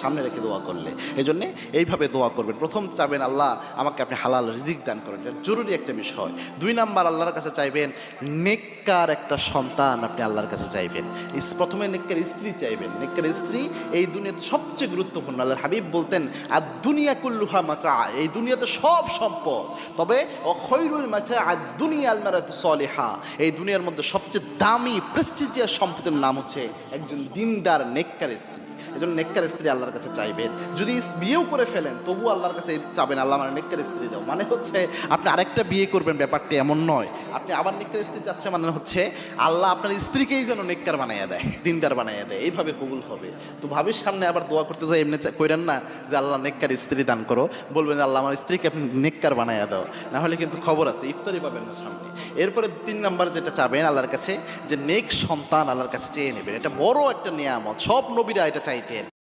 সামনে রেখে দোয়া করলে। এই জন্যে এইভাবে দোয়া করবেন। প্রথম চাবেন আল্লাহ আমাকে আপনি হালাল রিজিক দান করেন, এটা জরুরি একটা বিষয়। 2 নাম্বার আল্লাহর কাছে চাইবেন নেককার একটা সন্তান আপনি আল্লাহর কাছে চাইবেন। প্রথমে নেককার স্ত্রী চাইবেন। নেককার স্ত্রী এই দুনিয়াতে সবচেয়ে গুরুত্বপূর্ণ। আল্লাহর হাবিব বলতেন আর দুনিয়া কুল্লুহা মাতা, এই দুনিয়াতে সব সম্পদ, তবে ও খৈরুল মাতা আর দুনিয়া আল মারাতু সলিহা, এই দুনিয়ার মধ্যে সবচেয়ে দামি প্রেস্টিজিয়াস সম্পদের নাম হচ্ছে একজন দিনদার নেককার স্ত্রী। এই জন্য নেককার স্ত্রী আল্লাহর কাছে চাইবেন। যদি বিয়েও করে ফেলেন তবুও আল্লাহর কাছে চাবেন আল্লাহ আমার নেককার স্ত্রী দাও। মানে হচ্ছে আপনি আরেকটা বিয়ে করবেন, ব্যাপারটা এমন নয়। আপনি আবার নেককার স্ত্রী চাচ্ছে মানে হচ্ছে আল্লাহ আপনার স্ত্রীকেই যেন নেককার বানাইয়া দেয়, দিনদার বানাইয়া দেয়, এইভাবে কবুল হবে। তো ভাবির সামনে আবার দোয়া করতে যাই এমনি কইরেন না যে আল্লাহ নেককার স্ত্রী দান করো, বলবেন যে আল্লাহ আমার স্ত্রীকে আপনি নেককার বানাইয়া দাও, না হলে কিন্তু খবর আছে, ইফতারি পাবেন না সামনে। এরপরে 3 নাম্বার যেটা চাবেন আল্লাহর কাছে, যে নেক সন্তান আল্লাহর কাছে চেয়ে নেবেন। এটা বড় একটা নিয়ামত, সব নবীরা এটা চাইতেন।